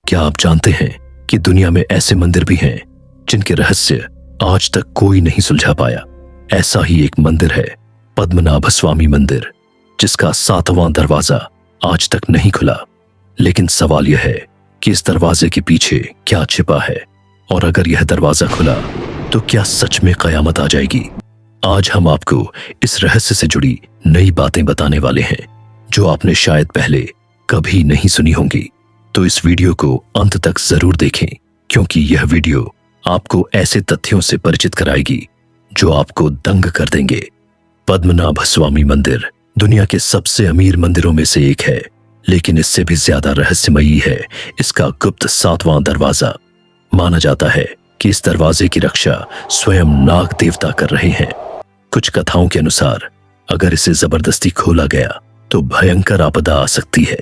क्या आप जानते हैं कि दुनिया में ऐसे मंदिर भी हैं जिनके रहस्य आज तक कोई नहीं सुलझा पाया। ऐसा ही एक मंदिर है पद्मनाभ स्वामी मंदिर, जिसका 7वां दरवाजा आज तक नहीं खुला। लेकिन सवाल यह है कि इस दरवाजे के पीछे क्या छिपा है, और अगर यह दरवाजा खुला तो क्या सच में कयामत आ जाएगी। आज हम आपको इस रहस्य से जुड़ी नई बातें बताने वाले हैं जो आपने शायद पहले कभी नहीं सुनी होंगी। तो इस वीडियो को अंत तक जरूर देखें, क्योंकि यह वीडियो आपको ऐसे तथ्यों से परिचित कराएगी जो आपको दंग कर देंगे। पद्मनाभ स्वामी मंदिर दुनिया के सबसे अमीर मंदिरों में से एक है, लेकिन इससे भी ज्यादा रहस्यमयी है इसका गुप्त 7वां दरवाजा। माना जाता है कि इस दरवाजे की रक्षा स्वयं नाग देवता कर रहे हैं। कुछ कथाओं के अनुसार अगर इसे जबरदस्ती खोला गया तो भयंकर आपदा आ सकती है।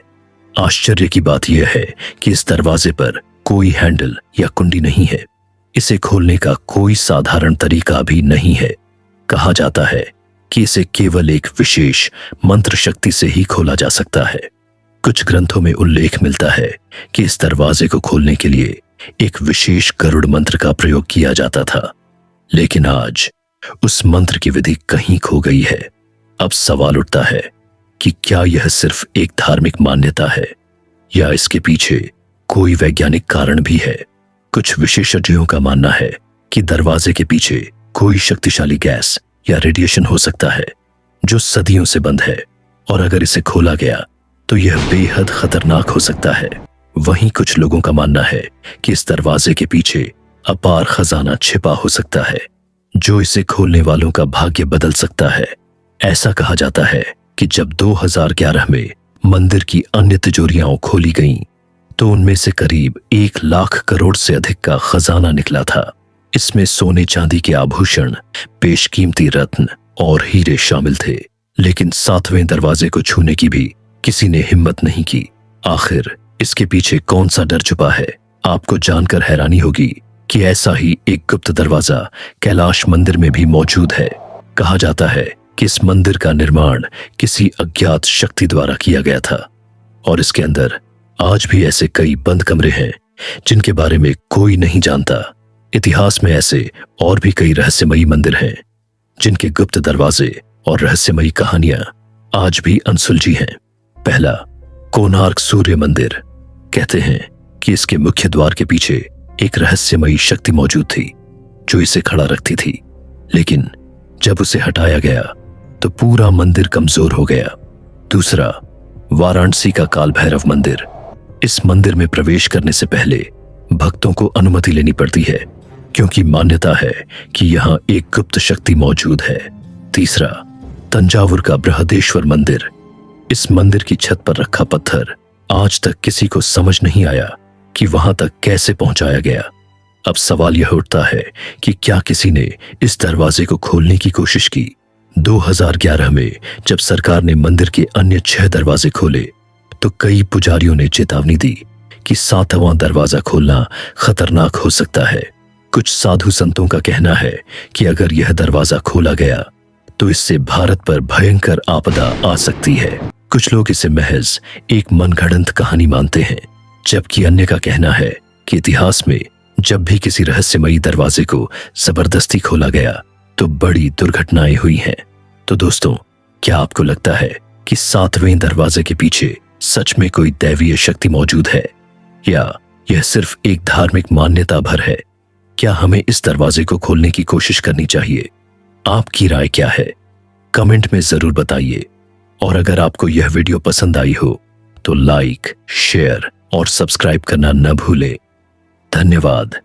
आश्चर्य की बात यह है कि इस दरवाजे पर कोई हैंडल या कुंडी नहीं है। इसे खोलने का कोई साधारण तरीका भी नहीं है। कहा जाता है कि इसे केवल एक विशेष मंत्र शक्ति से ही खोला जा सकता है। कुछ ग्रंथों में उल्लेख मिलता है कि इस दरवाजे को खोलने के लिए एक विशेष गरुड़ मंत्र का प्रयोग किया जाता था, लेकिन आज उस मंत्र की विधि कहीं खो गई है। अब सवाल उठता है कि क्या यह सिर्फ एक धार्मिक मान्यता है या इसके पीछे कोई वैज्ञानिक कारण भी है। कुछ विशेषज्ञों का मानना है कि दरवाजे के पीछे कोई शक्तिशाली गैस या रेडिएशन हो सकता है जो सदियों से बंद है, और अगर इसे खोला गया तो यह बेहद खतरनाक हो सकता है। वहीं कुछ लोगों का मानना है कि इस दरवाजे के पीछे अपार खजाना छिपा हो सकता है जो इसे खोलने वालों का भाग्य बदल सकता है। ऐसा कहा जाता है कि जब 2011 में मंदिर की अन्य तिजोरियां खोली गईं, तो उनमें से करीब 1 लाख करोड़ से अधिक का खजाना निकला था। इसमें सोने चांदी के आभूषण, बेशकीमती रत्न और हीरे शामिल थे। लेकिन 7वें दरवाजे को छूने की भी किसी ने हिम्मत नहीं की। आखिर इसके पीछे कौन सा डर छुपा है? आपको जानकर हैरानी होगी कि ऐसा ही एक गुप्त दरवाजा कैलाश मंदिर में भी मौजूद है। कहा जाता है कि इस मंदिर का निर्माण किसी अज्ञात शक्ति द्वारा किया गया था, और इसके अंदर आज भी ऐसे कई बंद कमरे हैं जिनके बारे में कोई नहीं जानता। इतिहास में ऐसे और भी कई रहस्यमयी मंदिर हैं जिनके गुप्त दरवाजे और रहस्यमयी कहानियां आज भी अनसुलझी हैं। पहला, कोणार्क सूर्य मंदिर। कहते हैं कि इसके मुख्य द्वार के पीछे एक रहस्यमयी शक्ति मौजूद थी जो इसे खड़ा रखती थी, लेकिन जब उसे हटाया गया तो पूरा मंदिर कमजोर हो गया। दूसरा, वाराणसी का काल भैरव मंदिर। इस मंदिर में प्रवेश करने से पहले भक्तों को अनुमति लेनी पड़ती है, क्योंकि मान्यता है कि यहाँ एक गुप्त शक्ति मौजूद है। तीसरा, तंजावुर का बृहदेश्वर मंदिर। इस मंदिर की छत पर रखा पत्थर आज तक किसी को समझ नहीं आया कि वहां तक कैसे पहुंचाया गया। अब सवाल यह उठता है कि क्या किसी ने इस दरवाजे को खोलने की कोशिश की? 2011 में जब सरकार ने मंदिर के अन्य 6 दरवाजे खोले, तो कई पुजारियों ने चेतावनी दी कि 7वां दरवाजा खोलना खतरनाक हो सकता है। कुछ साधु संतों का कहना है कि अगर यह दरवाजा खोला गया तो इससे भारत पर भयंकर आपदा आ सकती है। कुछ लोग इसे महज एक मनगढ़ंत कहानी मानते हैं, जबकि अन्य का कहना है कि इतिहास में जब भी किसी रहस्यमयी दरवाजे को जबरदस्ती खोला गया तो बड़ी दुर्घटनाएं हुई हैं। तो दोस्तों, क्या आपको लगता है कि 7वें दरवाजे के पीछे सच में कोई दैवीय शक्ति मौजूद है, या यह सिर्फ एक धार्मिक मान्यता भर है? क्या हमें इस दरवाजे को खोलने की कोशिश करनी चाहिए? आपकी राय क्या है? कमेंट में जरूर बताइए। और अगर आपको यह वीडियो पसंद आई हो तो लाइक, शेयर और सब्सक्राइब करना न भूलें। धन्यवाद।